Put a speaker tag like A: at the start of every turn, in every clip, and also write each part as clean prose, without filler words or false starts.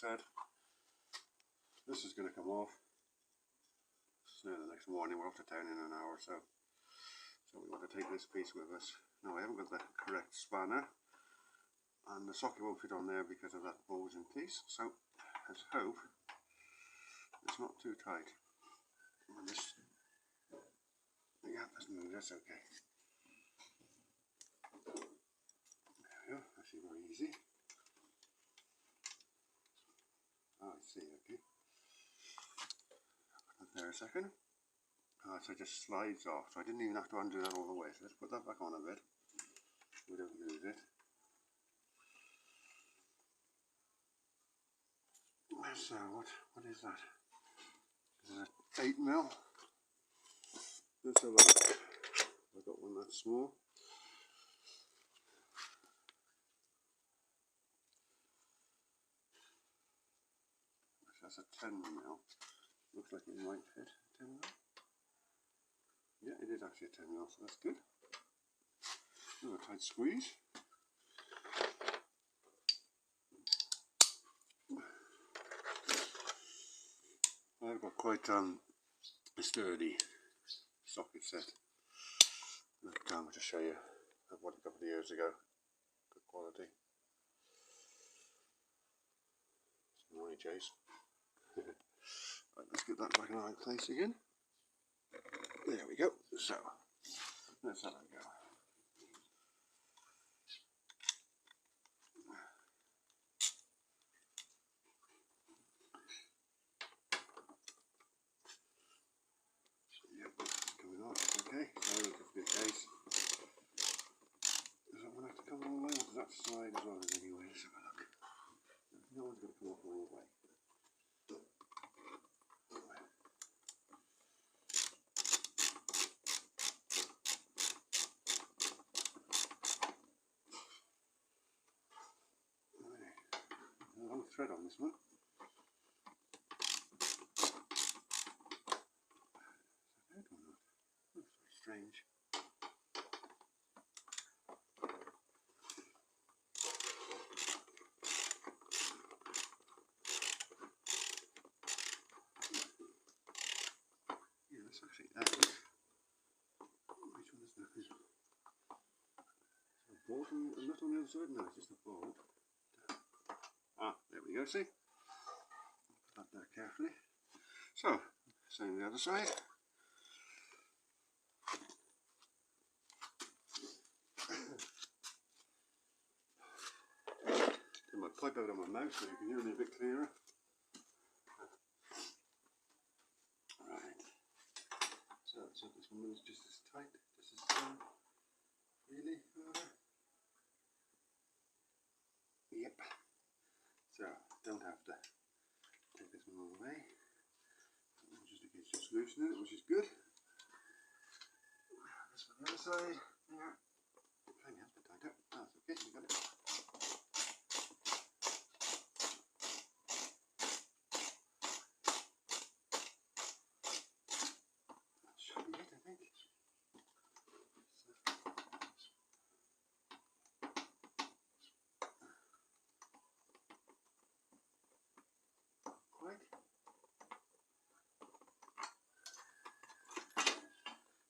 A: said. This is going to come off. So the next morning we're off to town in an hour or so. So we want to take this piece with us. Now I haven't got the correct spanner, and the socket won't fit on there because of that bulging piece. So let's hope it's not too tight. And this, yeah, let's move. That's okay. There we go. Actually very easy. Oh, I see. Okay. Put that there a second. So it just slides off, so I didn't even have to undo that all the way. So let's put that back on a bit. We don't lose it. So what is that? This is an 8mm. Let's have a look. I've got one that's small. That's a 10mm. Looks like it might fit 10mm. Yeah, it is actually a 10mm, so that's good. A tight squeeze. I've got quite a sturdy socket set. I'll just show you. I bought it a couple of years ago. Good quality. Morning, Chase. Right, let's get that back in the right place again. There we go. So let's have a go. Yep, coming off. Okay, so look at the case. Does that one have to come all the way, or does that slide as well? Anyway, let's have a look. No one's going to come off all the way. A long thread on this one. That's very strange. Yeah, that's actually out. Which one is that? Is a bolt and a nut on the other side? No, it's just a bolt. Ah, there we go, see? Put that there carefully. So, same the other side. Get my pipe out of my mouth so you can hear me a bit clearer. Right. So this one moves just as tight, just as really further. Yep. So, don't have to take this one all the way. Just in case just loosening it, which is good. This one the other side. There. Okay, you have to tighten it. That's okay, you got it. That should be it, I think.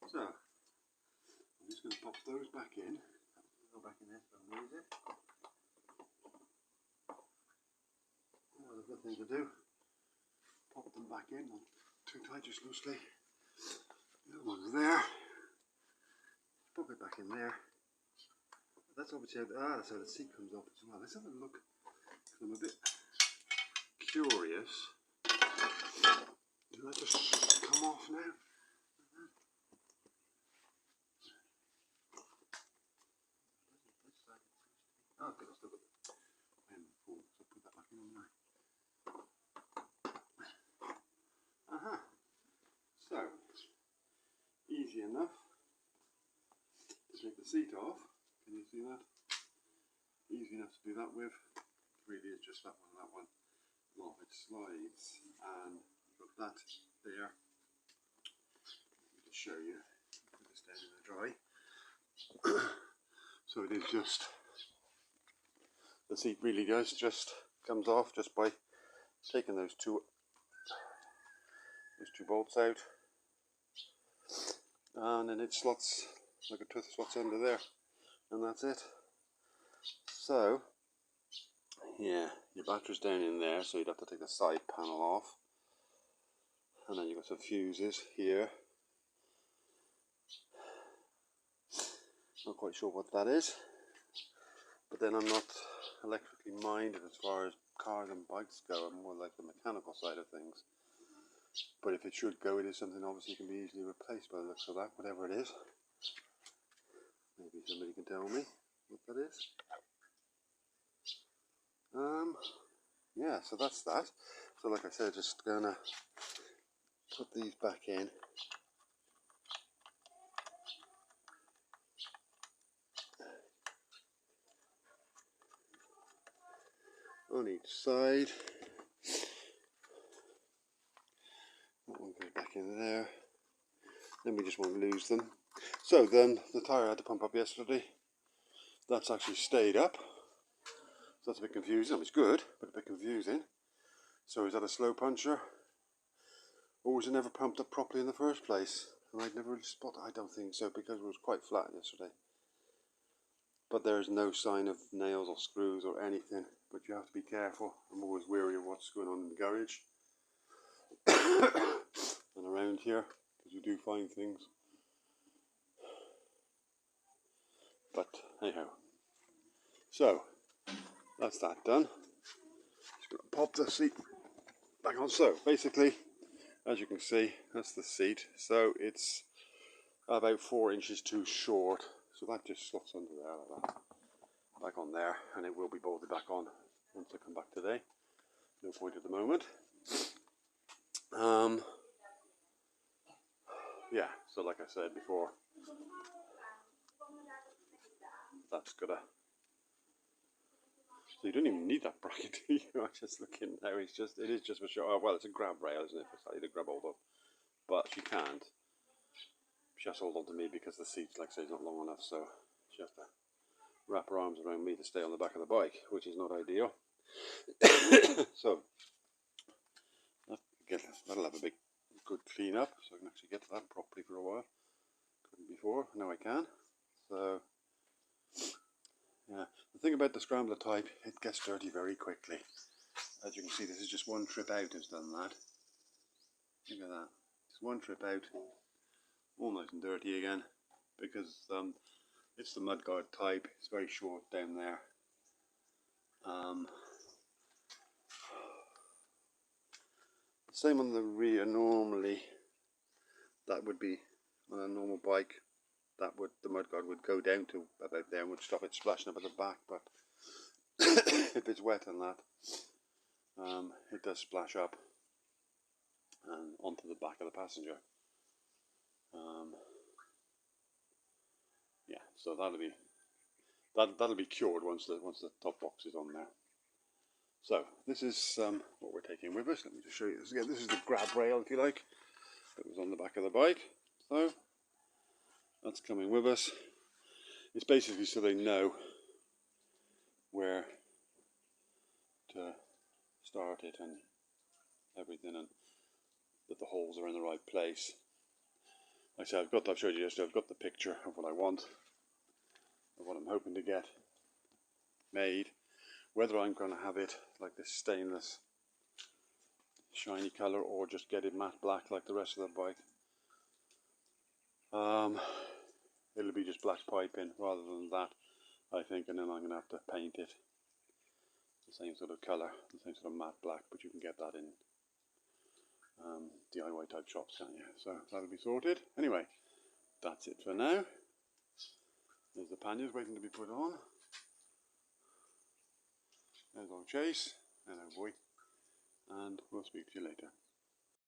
A: So, I'm just going to pop those back in. Go back in there so I'll lose it. Well, the good thing to do, pop them back in, not too tight, just loosely. The other one's there. Pop it back in there. That's obviously how, that's how the seat comes off as well. Let's have a look. I'm a bit curious. Did that just come off now? Oh, I think I'll still got the pen full, so I'll put that back in there. So, easy enough to take the seat off. Can you see that? Easy enough to do that with. Really is just that one. Well, it slides, and you've got that there. Let me just show you. Put this down in the dry. So it is just, the seat really does just comes off just by taking those two bolts out, and then it slots like a tooth slots under there, and that's it. So yeah, your battery's down in there, so you'd have to take the side panel off, and then you've got some fuses here. Not quite sure what that is, but then I'm not electrically minded as far as cars and bikes go. I'm more like the mechanical side of things. But if it should go, it is something obviously can be easily replaced by the looks of that, whatever it is. Maybe somebody can tell me what that is. Yeah, so that's that. So like I said, just gonna put these back in. On each side. That one goes back in there. Then we just won't lose them. So then the tyre I had to pump up yesterday. That's actually stayed up. So that's a bit confusing. It's good, but a bit confusing. So is that a slow puncher? Or was it never pumped up properly in the first place? And I'd never really spotted. I don't think so, because it was quite flat yesterday. But there's no sign of nails or screws or anything. But you have to be careful. I'm always wary of what's going on in the garage and around here, because you do find things. But anyhow, so that's that done. Just going to pop the seat back on. So basically, as you can see, that's the seat. So it's about 4 inches too short. So that just slots under there like that. Back on there, and it will be bolted back on once I come back today. No point at the moment. Yeah, so like I said before, that's gotta. So you don't even need that bracket, do you? I'm just looking now. It is just for sure. Oh, well, it's a grab rail, isn't it? For Sally to grab hold of, but she can't. She has to hold on to me because the seat, like I say, is not long enough. So she has to wrap her arms around me to stay on the back of the bike, which is not ideal. So that'll have a big, good clean up, so I can actually get to that properly for a while. Couldn't before, now I can. So yeah, the thing about the scrambler type, it gets dirty very quickly. As you can see, this is just one trip out has done that. Look at that. Just one trip out, all nice and dirty again, because it's the mudguard type. It's very short down there. Same on the rear. Normally, that would be on a normal bike. The mudguard would go down to about there and would stop it splashing up at the back. But if it's wet on that, it does splash up and onto the back of the passenger. Yeah, so that'll be cured once the top box is on there. So this is what we're taking with us. Let me just show you this again. This is the grab rail, if you like, that was on the back of the bike. So that's coming with us. It's basically so they know where to start it and everything, and that the holes are in the right place. Like I said, I've showed you yesterday, I've got the picture of what I want, of what I'm hoping to get made. Whether I'm going to have it like this stainless shiny colour or just get it matte black like the rest of the bike. It'll be just black piping rather than that, I think, and then I'm going to have to paint it the same sort of colour, the same sort of matte black, but you can get that in DIY type shops, can't you? So that'll be sorted. Anyway, that's it for now. There's the panniers waiting to be put on. There's old Chase. Hello boy. And we'll speak to you later.